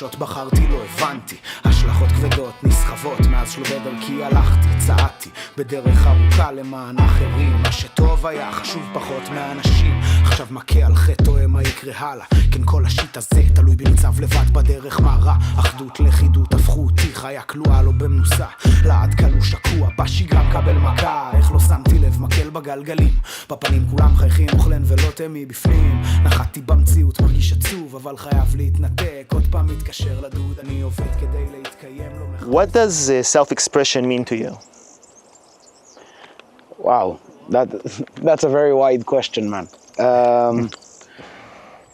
חדשות בחרתי, לא הבנתי, השלכות כבדות נסחבות, מאז שלא בדרכי הלכתי, צעדתי בדרך ארוכה למען אחרים, מה שטוב היה חשוב פחות מהאנשים, עכשיו מכה על חטא או מה יקרה הלאה, כן כל השיט הזה תלוי בניצב לבד בדרך, מה רע, אחדות לכידות הפכו אותי חיה כלואה לא במנוסה, לעד קלו שקוע בשגרה מקבל מכה, איך לא שמתי לב מקל בגלגלים, בפנים כולם חייכים אוכלן ולא תמי בפנים, נחתי במציאות מרגיש עצוב אבל חייב להתנתק, עוד פעם מתקשר לדוד אני עובד כדי להתקיים לא מחר. What does self-expression mean to you? Wow, that's a very wide question, man.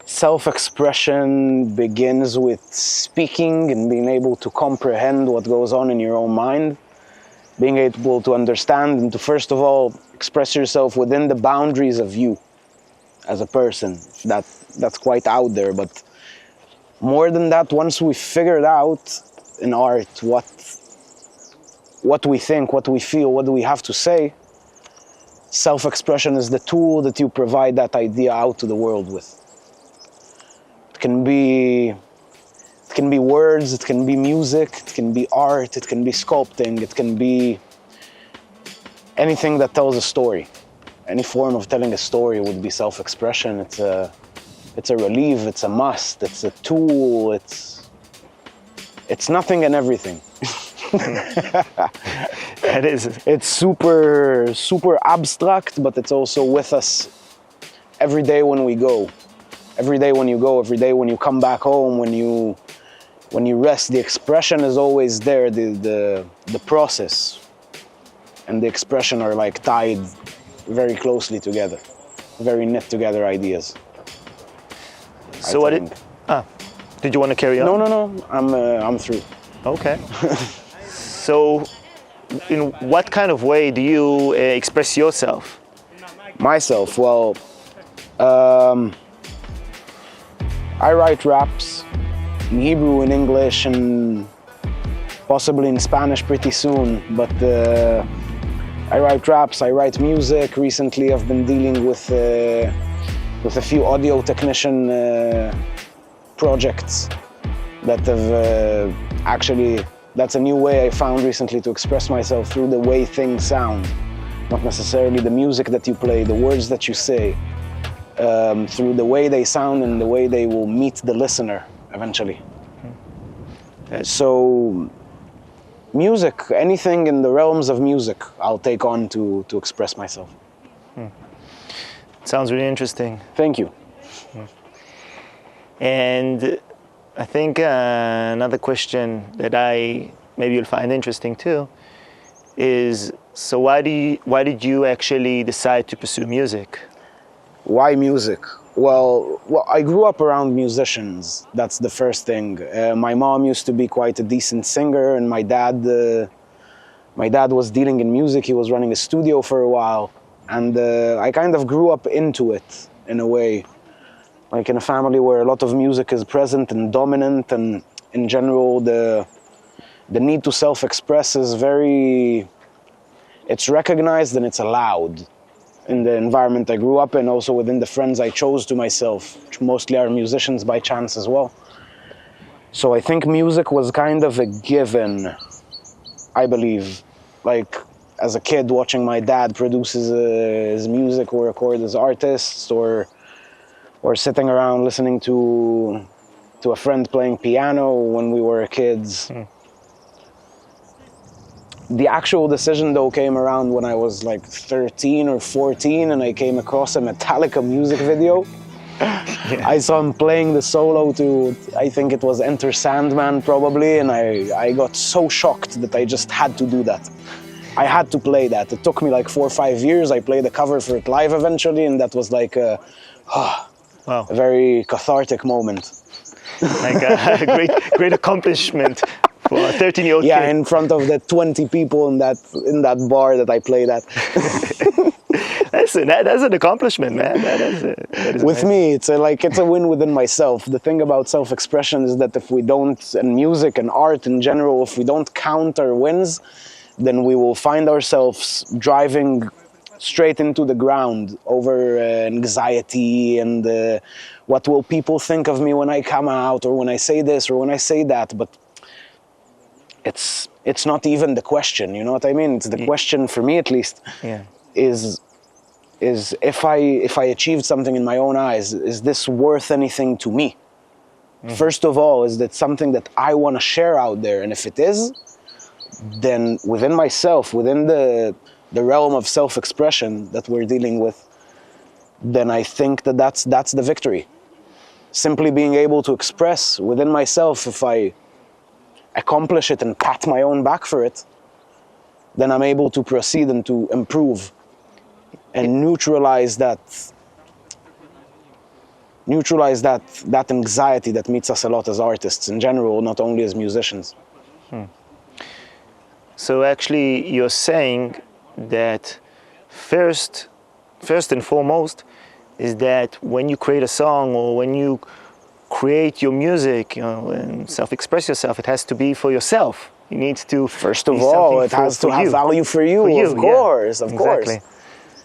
Self-expression begins with speaking and being able to comprehend what goes on in your own mind, being able to understand and to first of all express yourself within the boundaries of you as a person. That's quite out there, but more than that, once we figured out in art what we think, what we feel, what do we have to say, self-expression is the tool that you provide that idea out to the world with. It can be words, it can be music, it can be art, it can be sculpting, it can be anything that tells a story. Any form of telling a story would be self-expression. It's a relief, it's a must, it's a tool, it's nothing and everything. It is. It's super abstract, but it's also with us every day when we go. Every day when you go, every day when you come back home, when you rest, the expression is always there, the process and the expression are like tied very closely together, very knit together ideas. So did you want to carry on? No, I'm through. Okay. So in what kind of way do you express yourself? Myself, well, I write raps in Hebrew, in English, and possibly in Spanish pretty soon, but I write raps, I write music. Recently I've been dealing with a few audio technician projects that have actually, that's a new way I found recently to express myself through the way things sound. Not necessarily the music that you play, the words that you say, through the way they sound and the way they will meet the listener eventually. So music, anything in the realms of music, I'll take on to express myself. Sounds really interesting. Thank you. And I think another question that maybe you'll find interesting too is, so why did you actually decide to pursue music? Why music? Well, I grew up around musicians. That's the first thing. My mom used to be quite a decent singer, and my dad was dealing in music. He was running a studio for a while, and I kind of grew up into it in a way, like in a family where a lot of music is present and dominant, and in general the need to self-express is it's recognized and it's allowed in the environment I grew up in, also within the friends I chose to myself, which mostly are musicians by chance as well. So I think music was kind of a given, I believe. Like as a kid watching my dad produce his music or record as artists, or sitting around listening to a friend playing piano when we were kids. The actual decision though came around when I was like 13 or 14 and I came across a Metallica music video. Yeah. I saw him playing the solo to, I think it was Enter Sandman probably, and I got so shocked that I just had to do that. I had to play that. It took me like 4 or 5 years. I played the cover for it live eventually, and that was like a very cathartic moment. Like a great accomplishment for a 13-year-old kid. Yeah, in front of the 20 people in that bar that I played at. That's an accomplishment, man. That is with amazing. me, it's a win within myself. The thing about self-expression is that if we don't, and music and art in general, if we don't count our wins, then we will find ourselves driving straight into the ground over anxiety and what will people think of me when I come out, or when I say this or when I say that. But it's not even the question, you know what I mean? It's the question, for me at least, is if I achieved something in my own eyes, is this worth anything to me? First of all, is that something that I want to share out there? And if it is, then within myself, within the realm of self-expression that we're dealing with, then I think that's the victory. Simply being able to express within myself, if I accomplish it and pat my own back for it, then I'm able to proceed and to improve and neutralize that anxiety that meets us a lot as artists in general, not only as musicians. So actually you're saying that first and foremost is that when you create a song or when you create your music, you know, and self-express yourself, it has to be for yourself. You need to, first of all, it has to have value for you, of course, of course.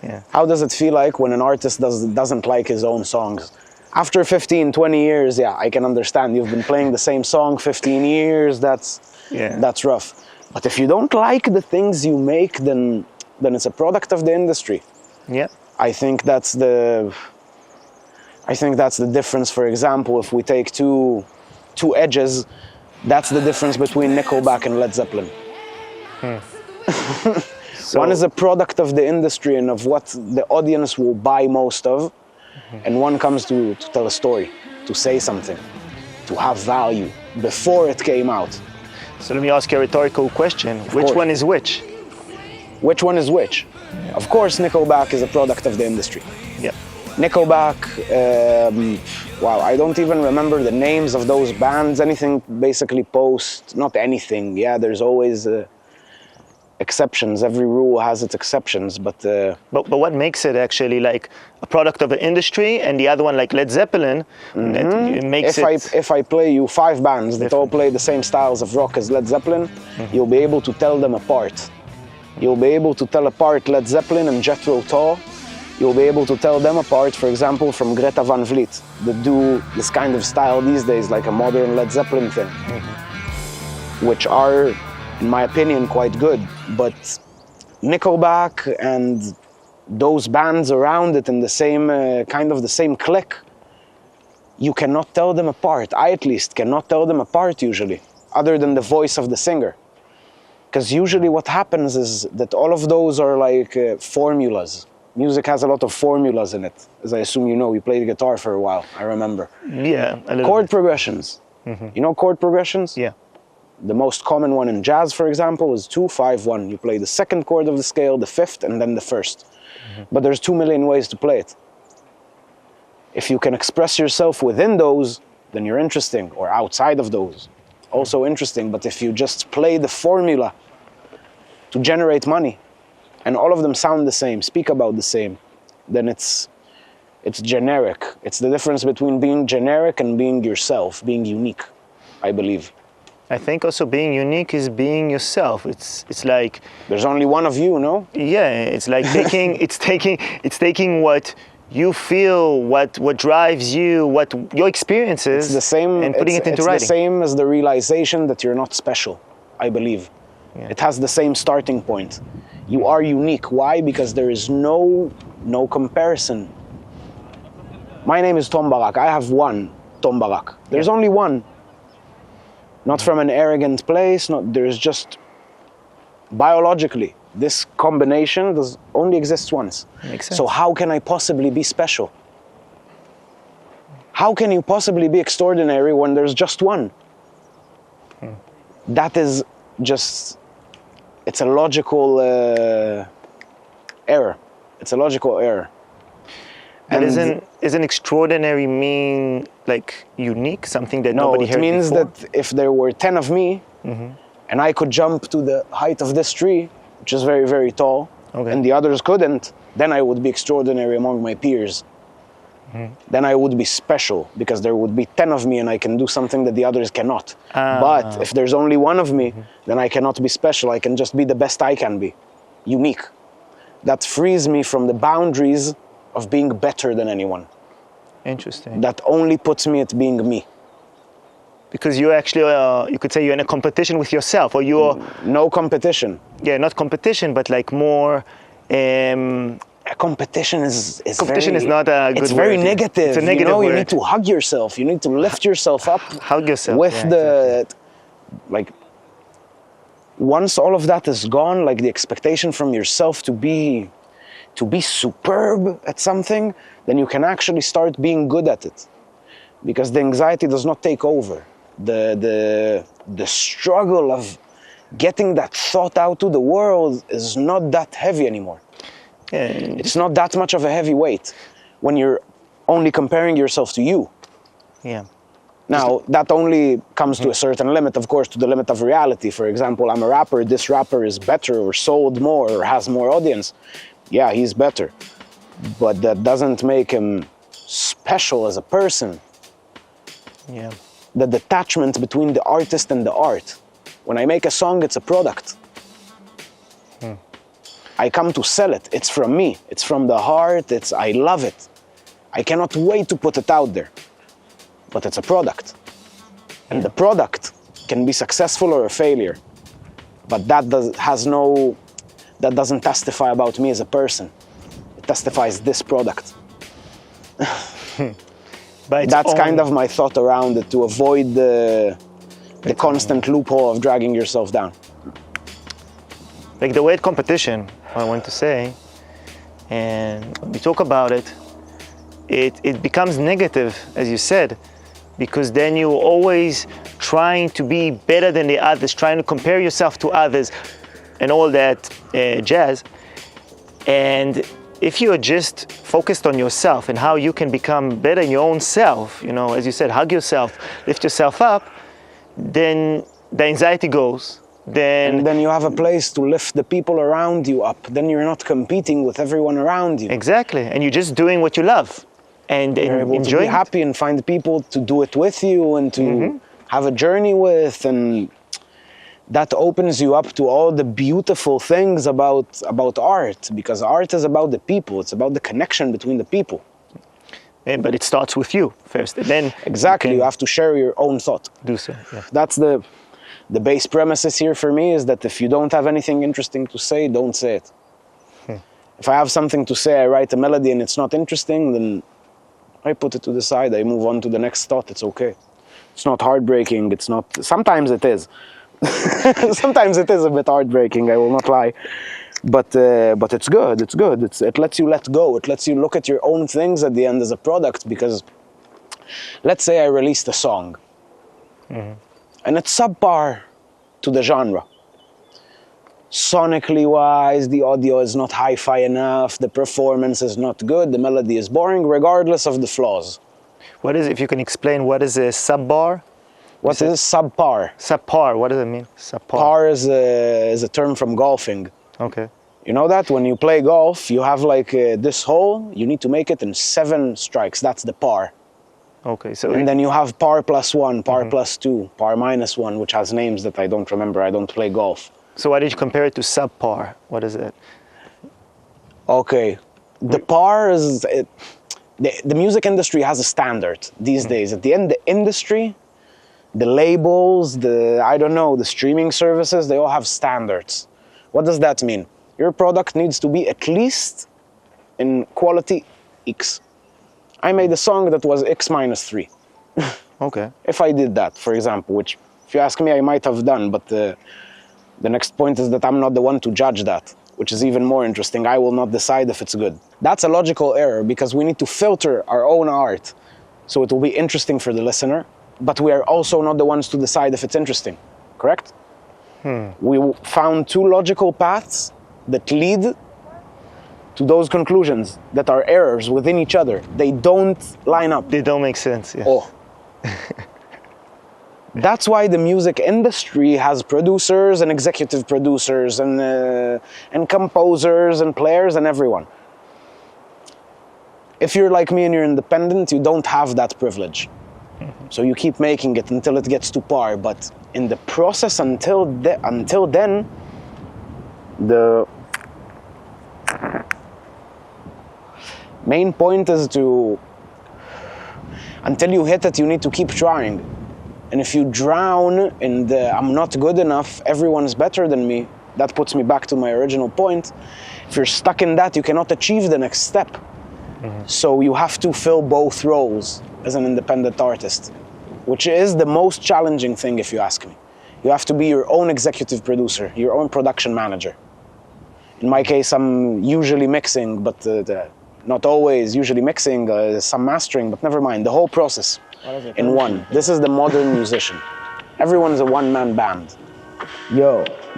Yeah. How does it feel like when an artist doesn't like his own songs? After 15, 20 years, yeah, I can understand. You've been playing the same song 15 years, that's rough. But if you don't like the things you make, then it's a product of the industry. Yeah. I think that's the difference. For example, if we take two edges, that's the difference between Nickelback and Led Zeppelin. So, one is a product of the industry and of what the audience will buy most of, and one comes to tell a story, to say something, to have value before it came out. So let me ask you a rhetorical question. Which one is which? Which one is which? Yeah. Of course, Nickelback is a product of the industry. Yeah. Nickelback, wow, I don't even remember the names of those bands. Anything basically post, not anything. Yeah, there's always exceptions. Every rule has its exceptions, but what makes it actually like a product of the industry, and the other one like Led Zeppelin, that makes if I play you 5 bands that all play the same styles of rock as Led Zeppelin, you'll be able to tell them apart. You'll be able to tell apart Led Zeppelin and Jethro Tull. You'll be able to tell them apart, for example, from Greta Van Vliet, that do this kind of style these days, like a modern Led Zeppelin thing, which are, in my opinion, quite good. But Nickelback and those bands around it in the same kind of the same clique, you cannot tell them apart. I at least cannot tell them apart usually, other than the voice of the singer. Because usually what happens is that all of those are like formulas. Music has a lot of formulas in it, as I assume you know. You played guitar for a while, I remember. Yeah, a little chord bit. Progressions. You know chord progressions? Yeah. The most common one in jazz, for example, is 2-5-1. You play the second chord of the scale, the fifth, and then the first. But there's 2 million ways to play it. If you can express yourself within those, then you're interesting, or outside of those, also interesting. But if you just play the formula to generate money, and all of them sound the same, speak about the same, then it's generic. It's the difference between being generic and being yourself, being unique, I believe. I think also being unique is being yourself. It's like there's only one of you, no? Yeah, it's like taking what you feel, what drives you, what your experience is, it's the same, and putting it into writing. It's the same as the realization that you're not special, I believe. Yeah. It has the same starting point. You are unique. Why? Because there is no comparison. My name is Tom Barak. I have one Tom Barak. There's only one. Not from an arrogant place. There's just biologically this combination only exists once. Makes sense. So how can I possibly be special? How can you possibly be extraordinary when there's just one? That is just. It's a logical error. It's a logical error. And isn't extraordinary mean like unique, something that nobody heard before? No, it means that if there were 10 of me, and I could jump to the height of this tree, which is very, very tall, and the others couldn't, then I would be extraordinary among my peers. Then I would be special, because there would be 10 of me and I can do something that the others cannot. But if there's only one of me, then I cannot be special. I can just be the best I can be, unique. that frees me from the boundaries of being better than anyone. Interesting. That only puts me at being me. Because you actually, you could say you're in a competition with yourself, or you're... No competition. Yeah, not competition, but like more... Competition is competition very, is not a good it's very word. negative. It's a negative you know, word. you need to hug yourself. You need to lift yourself up. Hug yourself. With yeah, the, like, once all of that is gone, like the expectation from yourself to be superb at something, then you can actually start being good at it. Because the anxiety does not take over. The struggle of getting that thought out to the world is not that heavy anymore. Yeah. It's not that much of a heavy weight when you're only comparing yourself to you. Yeah. Now, that only comes to a certain limit, of course, to the limit of reality. For example, I'm a rapper, this rapper is better or sold more or has more audience. Yeah, he's better. But that doesn't make him special as a person. Yeah. The detachment between the artist and the art. When I make a song, it's a product. I come to sell it. It's from me. It's from the heart. I love it. I cannot wait to put it out there. But it's a product. And the product can be successful or a failure. But that doesn't testify about me as a person. It testifies this product. That's kind of my thought around it, to avoid the constant loophole of dragging yourself down. Like the word competition, I want to say, and when we talk about it, it becomes negative, as you said, because then you're always trying to be better than the others, trying to compare yourself to others and all that jazz. And if you are just focused on yourself and how you can become better in your own self, you know, as you said, hug yourself, lift yourself up, then the anxiety goes. And then you have a place to lift the people around you up. Then you're not competing with everyone around you. Exactly, and you're just doing what you love. And you're able to be enjoying happy and find people to do it with you and to have a journey with, and that opens you up to all the beautiful things about art, because art is about the people. It's about the connection between the people. But it starts with you first, and then exactly you have to share your own thought. Do so. Yeah. That's the base premises here for me, is that if you don't have anything interesting to say, don't say it. If I have something to say, I write a melody and it's not interesting, then I put it to the side. I move on to the next thought. It's okay. It's not heartbreaking. It's not. Sometimes it is. Sometimes it is a bit heartbreaking. I will not lie. But it's good. It's good. It lets you let go. It lets you look at your own things at the end as a product. Because let's say I released a song, and it's subpar to the genre. Sonically wise, the audio is not hi-fi enough, the performance is not good, the melody is boring, regardless of the flaws. What is, if you can explain, what is a subbar? What is subpar? Subpar, what does it mean? Subpar. Par is a term from golfing. Okay. You know that? When you play golf, you have like this hole, you need to make it in 7 strikes, that's the par. Okay, so... And then you have par plus 1, par plus 2, par minus 1, which has names that I don't remember, I don't play golf. So why did you compare it to subpar? What is it? Okay, the par is... The music industry has a standard these days. At the end, the industry, the labels, the streaming services, they all have standards. What does that mean? Your product needs to be at least in quality X. I made a song that was X minus 3. Okay. If I did that, for example, which if you ask me, I might have done, but the next point is that I'm not the one to judge that, which is even more interesting. I will not decide if it's good. That's a logical error, because we need to filter our own art so it will be interesting for the listener, but we are also not the ones to decide if it's interesting, correct? We found 2 logical paths that lead to those conclusions that are errors within each other. They don't line up. They don't make sense, yeah. Oh. That's why the music industry has producers and executive producers and composers and players and everyone. If you're like me and you're independent, you don't have that privilege. So you keep making it until it gets to par. But in the process until then, Main point is to, until you hit it, you need to keep trying. And if you drown in the, I'm not good enough, everyone's better than me, that puts me back to my original point. If you're stuck in that, you cannot achieve the next step. Mm-hmm. So you have to fill both roles as an independent artist, which is the most challenging thing, if you ask me. You have to be your own executive producer, your own production manager. In my case, I'm usually mixing, but not always, usually mixing, some mastering, but never mind, the whole process in one. This is the modern musician. Everyone's a one-man band.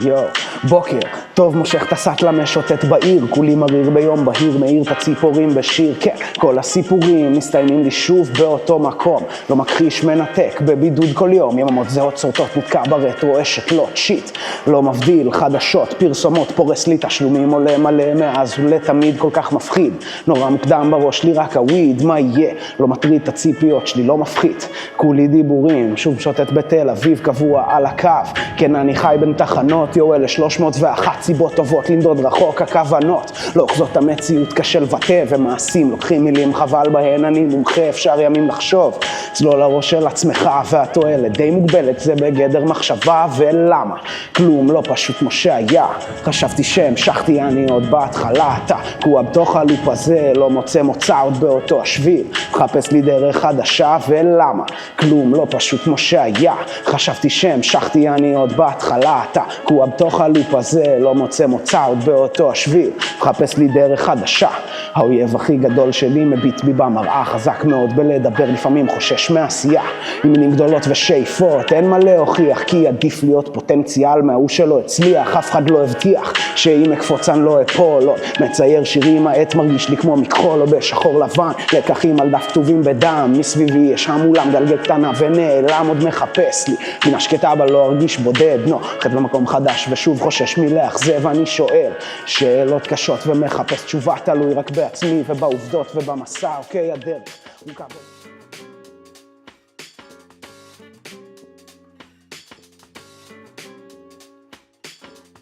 יו, בוקר, טוב מושך את הסטלה משוטט בעיר, כולי מריר ביום בהיר, מאיר את הציפורים בשיר, כן, כל הסיפורים מסתיימים לי שוב באותו מקום, לא מכחיש מנתק, בבידוד כל יום, יממות זהות סורטות, נתקע ברטרו, אשת לא צ'יט, לא מבדיל, חדשות, פרסומות, פורס לי תשלומים, עולה מלא מאז ולתמיד כל כך מפחיד, נורא מוקדם בראש לי רק הוויד, מה יהיה? לא מטריד את הציפיות שלי, לא מפחית, כולי דיבורים, שוב שוטט בתל אביב, קבוע על הקו, כן אני חי בין תחנות, אלה 301 סיבות טובות למדוד רחוק הכוונות, לא זאת המציאות קשה לבטא ומעשים לוקחים מילים חבל בהן אני מומחה אפשר ימים לחשוב צלול הראש של עצמך והתועלת די מוגבלת זה בגדר מחשבה ולמה כלום לא פשוט כמו שהיה חשבתי שהמשכתי אני עוד בהתחלה אתה קוע בתוך הלופ הזה לא מוצא מוצא עוד באותו השביל מחפש לי דרך חדשה ולמה כלום לא פשוט כמו שהיה חשבתי שהמשכתי אני עוד בהתחלה אתה קוע בתוך הלופ הזה לא מוצא מוצא עוד באותו השביל מחפש לי דרך חדשה האויב הכי גדול שלי מביט בי במראה חזק מאוד בלדבר לפעמים חושש מעשייה עם מילים גדולות ושאיפות אין מה להוכיח כי עדיף להיות פוטנציאל מההוא שלא הצליח אף אחד לא הבטיח שאם אקפוץ אני לא אפול עוד מצייר שירים העט מרגיש לי כמו מכחול או בשחור לבן לקחים על דף כתובים בדם מסביבי יש המולה מגלגל קטנה ונעלם עוד מחפש לי מן השקטה אבל לא ארגיש בודד נוחת במקום חדש ושוב חושש מלאכזב אני שואל שאלות קשות ומחפש תשובה תלוי רק בעצמי ובעובדות ובמסע אוקיי הדרך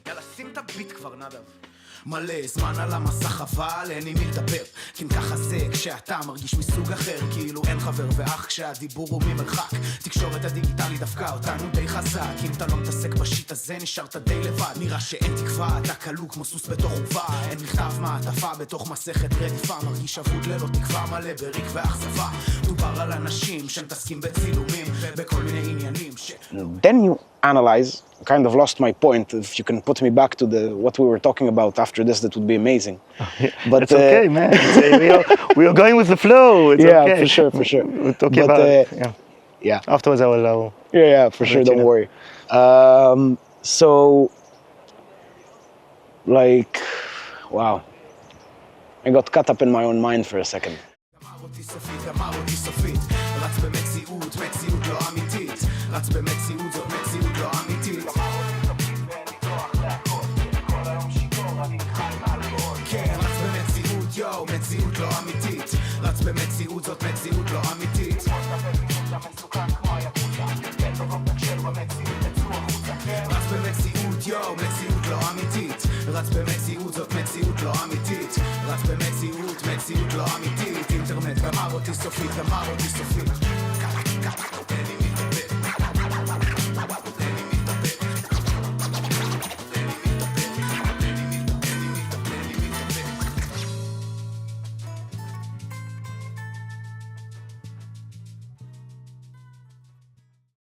יאללה שים את הביט כבר נדב מלא זמן על המסך אבל אין עם מי לדבר כי אם ככה זה כשאתה מרגיש מסוג אחר כאילו אין חבר ואח כשהדיבור הוא ממרחק תקשורת הדיגיטלי דווקא אותנו די חזק אם אתה לא מתעסק בשיט הזה נשארת די לבד נראה שאין תקווה אתה כלוא כמו סוס בתוך חובה אין מכתב מעטפה בתוך מסכת רדיפה מרגיש אבוד ללא תקווה מלא בריק ואכזבה דובר על אנשים שמתעסקים בצילומים בכל מיני עניינים Then you analyze, kind of lost my point. If you can put me back to what we were talking about after this, that would be amazing. But it's okay, man. We are going with the flow. It's yeah, okay. for sure. We'll talk about it. Yeah. Afterwards, I will. Yeah, for sure. Don't worry. So, like, wow, I got caught up in my own mind for a second. רץ במציאות זאת מציאות לא אמיתית כן, רץ במציאות יו, מציאות לא אמיתית רץ במציאות זאת מציאות לא אמיתית רץ במציאות יו, מציאות לא אמיתית רץ במציאות זאת מציאות לא אמיתית רץ במציאות, מציאות לא אמיתית אינטרנט גמר אותי סופית, גמר אותי סופית